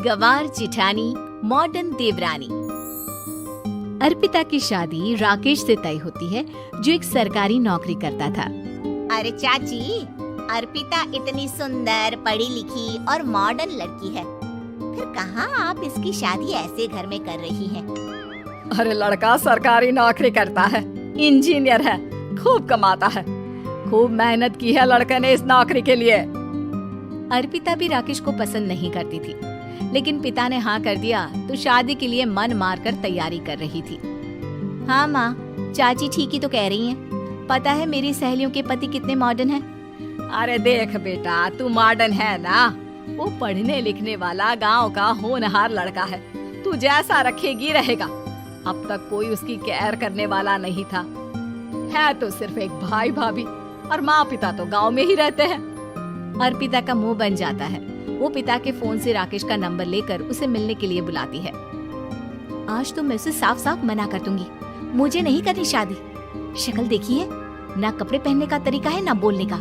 गवार जिठानी मॉडर्न देवरानी। अर्पिता की शादी राकेश से तय होती है, जो एक सरकारी नौकरी करता था। अरे चाची, अर्पिता इतनी सुंदर, पढ़ी लिखी और मॉडर्न लड़की है, फिर कहाँ आप इसकी शादी ऐसे घर में कर रही हैं? अरे लड़का सरकारी नौकरी करता है, इंजीनियर है, खूब कमाता है, खूब मेहनत की है लड़के ने इस नौकरी के लिए। अर्पिता भी राकेश को पसंद नहीं करती थी, लेकिन पिता ने हाँ कर दिया तो शादी के लिए मन मारकर तैयारी कर रही थी। हाँ माँ, चाची ठीक ही तो कह रही हैं। पता है मेरी सहेलियों के पति कितने मॉडर्न हैं। अरे देख बेटा, तू मॉडर्न है ना, वो पढ़ने लिखने वाला गांव का होनहार लड़का है, तू जैसा रखेगी रहेगा। अब तक कोई उसकी केयर करने वाला नहीं था, है तो सिर्फ एक भाई भाभी, और माँ पिता तो गांव में ही रहते हैं। अर्पिता का मुंह बन जाता है। वो पिता के फोन से राकेश का नंबर लेकर उसे मिलने के लिए बुलाती है। आज तो मैं उसे साफ साफ मना कर दूंगी, मुझे नहीं करनी शादी। शक्ल देखी है ना, कपड़े पहनने का तरीका है ना बोलने का।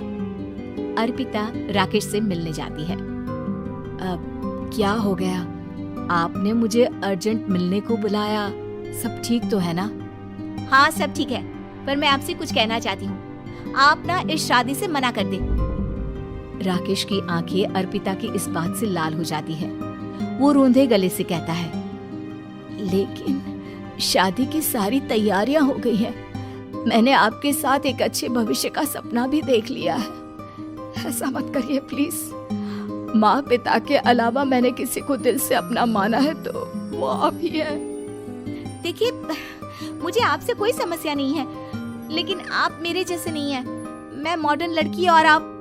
अर्पिता राकेश से मिलने जाती है। अब क्या हो गया? आपने मुझे अर्जेंट मिलने को बुलाया, सब ठीक तो है ना? हाँ सब ठीक है, पर मैं आपसे कुछ कहना चाहती हूँ। आप ना इस शादी से मना कर दे। राकेश की आंखें अर्पिता की इस बात से लाल हो जाती है। वो रोंदे गले से कहता है, लेकिन शादी की सारी तैयारियां हो गई हैं। मैंने आपके साथ एक अच्छे भविष्य का सपना भी देख लिया है। ऐसा मत करिए प्लीज। माँ पिता के अलावा मैंने किसी को दिल से अपना माना है तो वो आप ही है। देखिए, मुझे आपसे कोई समस्या नहीं है, लेकिन आप मेरे जैसे नहीं हैं। मैं मॉडर्न लड़की और आप।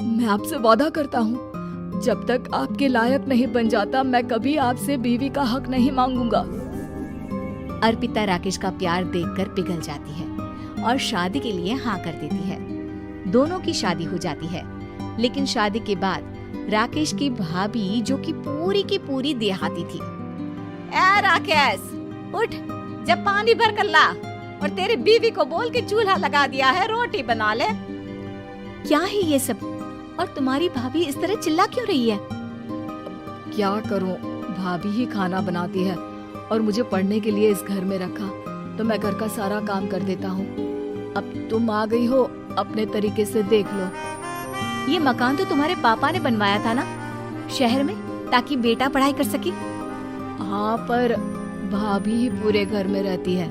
मैं आपसे वादा करता हूँ, जब तक आपके लायक नहीं बन जाता मैं कभी आपसे बीवी का हक नहीं मांगूंगा। अर्पिता राकेश का प्यार देखकर पिघल जाती है और शादी के लिए हाँ कर देती है। दोनों की शादी हो जाती है, लेकिन शादी के बाद राकेश की भाभी, जो कि पूरी देहाती थी। ए राकेश, उठ, जब पानी भर कर ला और तेरी बीवी को बोल के चूल्हा लगा दिया है, रोटी बना ले। क्या है ये सब? और तुम्हारी भाभी इस तरह चिल्ला क्यों रही है? क्या करूं, भाभी ही खाना बनाती है और मुझे पढ़ने के लिए इस घर में रखा, तो मैं घर का सारा काम कर देता हूँ। अब तुम आ गई हो, अपने तरीके से देख लो। ये मकान तो तुम्हारे पापा ने बनवाया था ना, शहर में, ताकि बेटा पढ़ाई कर सके। हाँ, पर भाभी ही पूरे घर में रहती है।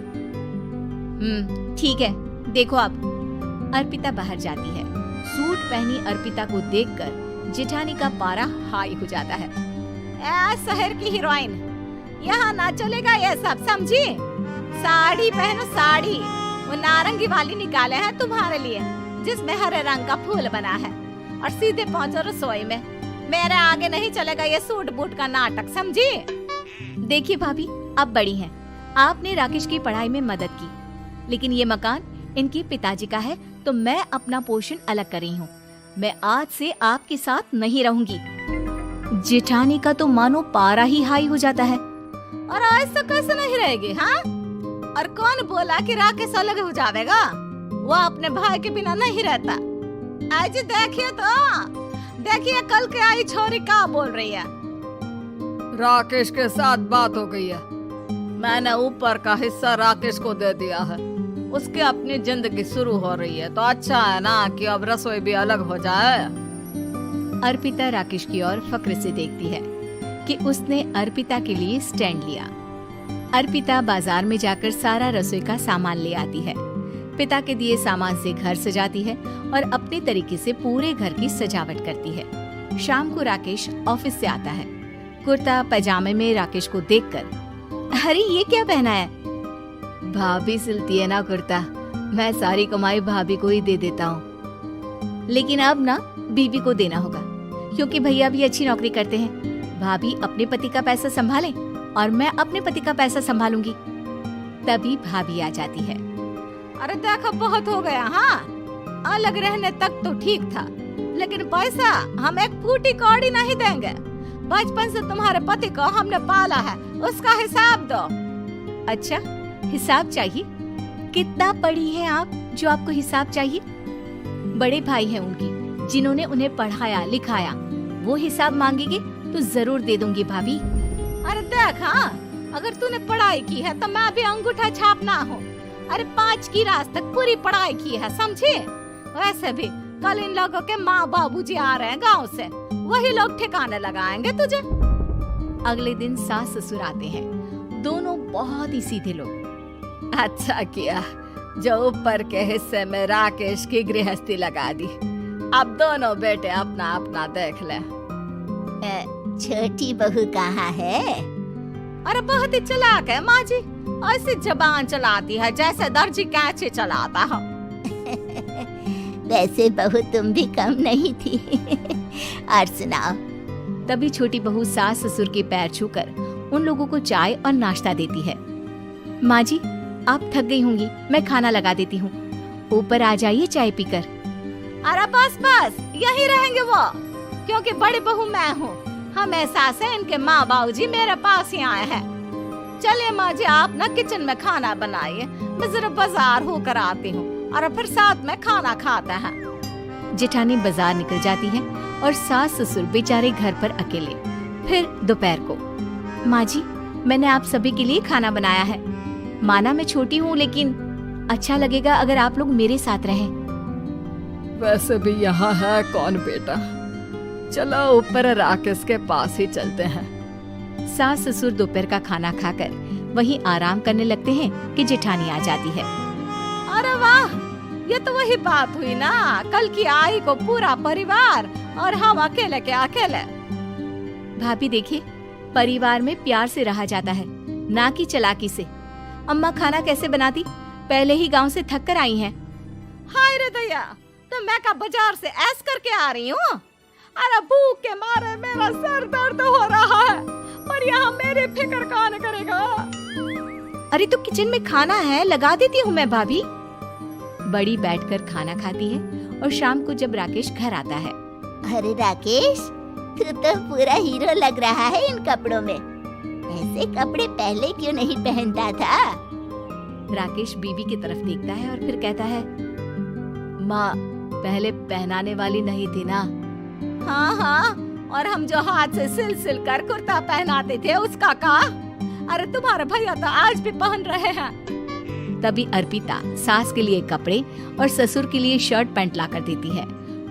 ठीक है, देखो आप। अर्पिता बाहर जाती है। सूट पहनी अर्पिता को देखकर जेठानी का पारा हाई हो जाता है। शहर की हीरोइन, यहाँ ना चलेगा ये सब, समझी? साड़ी पहनो, साड़ी। वो नारंगी वाली निकाले हैं तुम्हारे लिए, जिसमें हरे रंग का फूल बना है, और सीधे पहुँचो रसोई में। मेरे आगे नहीं चलेगा ये सूट बूट का नाटक, समझी? देखिए भाभी, आप बड़ी हैं, आपने राकेश की पढ़ाई में मदद की, लेकिन ये मकान इनके पिताजी का है, तो मैं अपना पोर्शन अलग कर रही हूँ। मैं आज से आपके साथ नहीं रहूंगी। जेठानी का तो मानो पारा ही हाई हो जाता है। और ऐसा कैसे नहीं रहेगी? हाँ, और कौन बोला कि राकेश अलग हो जाएगा? वो अपने भाई के बिना नहीं रहता। आज देखिए तो, देखिए कल के आई छोरी क्या बोल रही है। राकेश के साथ बात हो गई है, मैंने ऊपर का हिस्सा राकेश को दे दिया है। उसकी अपनी जिंदगी शुरू हो रही है, तो अच्छा है ना कि अब रसोई भी अलग हो जाए। अर्पिता राकेश की ओर फक्र से देखती है कि उसने अर्पिता के लिए स्टैंड लिया। अर्पिता बाजार में जाकर सारा रसोई का सामान ले आती है। पिता के दिए सामान से घर सजाती है और अपने तरीके से पूरे घर की सजावट करती है। शाम को राकेश ऑफिस से आता है। कुर्ता पैजामे में राकेश को देखकर, अरे ये क्या पहना है? भाभी सिलती है ना कुर्ता, मैं सारी कमाई भाभी को ही दे देता हूँ। लेकिन अब ना बीवी को देना होगा, क्योंकि भैया भी अच्छी नौकरी करते हैं। भाभी अपने पति का पैसा संभाले और मैं अपने पति का पैसा संभालूंगी। तभी भाभी आ जाती है। अरे देखो, बहुत हो गया। हाँ, अलग रहने तक तो ठीक था, लेकिन पैसा हम एक फूटी कौड़ी नहीं देंगे। बचपन से तुम्हारे पति को हमने पाला है, उसका हिसाब दो। अच्छा, हिसाब चाहिए? कितना पढ़ी है आप जो आपको हिसाब चाहिए? बड़े भाई हैं उनकी, जिन्होंने उन्हें पढ़ाया लिखाया, वो हिसाब मांगेंगे तो जरूर दे दूंगी भाभी। अरे देख, हाँ, अगर तूने पढ़ाई की है तो मैं भी अंगूठा छापना हूँ। अरे 5 की क्लास तक पूरी पढ़ाई की है, समझे? वैसे भी कल इन लोगों के माँ बाबूजी आ रहे हैं गांव से, वही लोग ठिकाने लगाएंगे तुझे। अगले दिन सास ससुर आते हैं, दोनों बहुत ही सीधे लोग। अच्छा किया जो ऊपर के हिस्से में राकेश की गृहस्थी लगा दी। अब दोनों बेटे अपना अपना देख ले। छोटी बहू कहाँ है? अरे बहुत ही चालाक है माँ जी, ऐसी जबान चलाती है जैसे दर्जी कैंची चलाता है। वैसे बहू तुम भी कम नहीं थी। और सुनाओ। तभी छोटी बहू सास ससुर के पैर छूकर उन लोगों को चाय और नाश्ता देती है। माँ जी, आप थक गई होंगी, मैं खाना लगा देती हूँ, ऊपर आ जाइए चाय पीकर। अरे बस बस, यही रहेंगे वो, क्योंकि बड़ी बहू मैं हूँ। हम एहसास है इनके माँ बाबूजी मेरे पास ही आए हैं। चलिए माँ जी, आप ना किचन में खाना बनाइए, मैं जरा बाजार होकर आती हूँ, और फिर साथ में खाना खाता है। जेठानी बाजार निकल जाती है और सास ससुर बेचारे घर पर अकेले। फिर दोपहर को, माँ जी, मैंने आप सभी के लिए खाना बनाया है। माना मैं छोटी हूँ, लेकिन अच्छा लगेगा अगर आप लोग मेरे साथ रहें। वैसे भी यहाँ है कौन बेटा, चलो ऊपर राकेश के पास ही चलते हैं। सास ससुर दोपहर का खाना खाकर वहीं आराम करने लगते हैं कि जेठानी आ जाती है। अरे वाह, ये तो वही बात हुई ना, कल की आई को पूरा परिवार और हम अकेले के अकेले। भाभी देखिए, परिवार में प्यार से रहा जाता है, ना कि चालाकी से। अम्मा खाना कैसे बनाती, पहले ही गांव से थक कर आई हैं। हाय रे दया, तो मैं का बाजार से ऐस करके आ रही हूँ। अरे भूख के मारे मेरा सर दर्द हो रहा है, पर यहाँ मेरी फिक्र कौन करेगा? अरे तो किचन में खाना है, लगा देती हूँ मैं भाभी। बड़ी बैठकर खाना खाती है और शाम को जब राकेश घर आता है। अरे राकेश, तू तो पूरा हीरो लग रहा है इन कपड़ों में। ऐसे कपड़े पहले क्यों नहीं पहनता था? राकेश बीवी की तरफ देखता है और फिर कहता है, माँ पहले पहनाने वाली नहीं थी ना। हाँ हाँ, और हम जो हाथ से सिल सिल कर कुर्ता पहनाते थे उसका का? अरे तुम्हारे भैया तो आज भी पहन रहे हैं। तभी अर्पिता सास के लिए कपड़े और ससुर के लिए शर्ट पैंट ला कर देती है।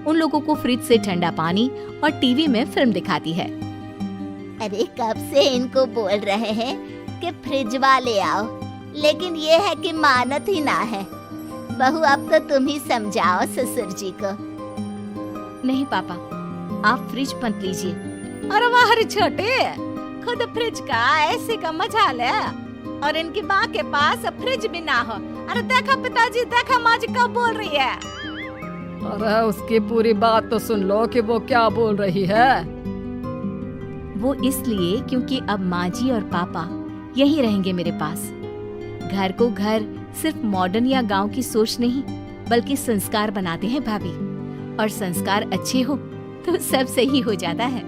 उन लोगों को फ्रिज से ठंडा पानी और टीवी में फिल्म दिखाती है। अरे कब से इनको बोल रहे हैं कि फ्रिज वाले आओ, लेकिन ये है कि मानत ही ना है। बहू, अब तो तुम ही समझाओ ससुर जी को। नहीं पापा, आप फ्रिज मत लीजिए। अरे वाह रे छोटे, खुद फ्रिज का ऐसे का मजा ले, और इनकी माँ के पास फ्रिज भी ना हो। अरे देखा पिताजी, देखा माँ जी कब बोल रही है। अरे उसकी पूरी बात तो सुन लो कि वो क्या बोल रही है। वो इसलिए क्योंकि अब माँ जी और पापा यही रहेंगे मेरे पास। घर को घर सिर्फ मॉडर्न या गांव की सोच नहीं, बल्कि संस्कार बनाते हैं भाभी, और संस्कार अच्छे हो तो सब सही हो जाता है।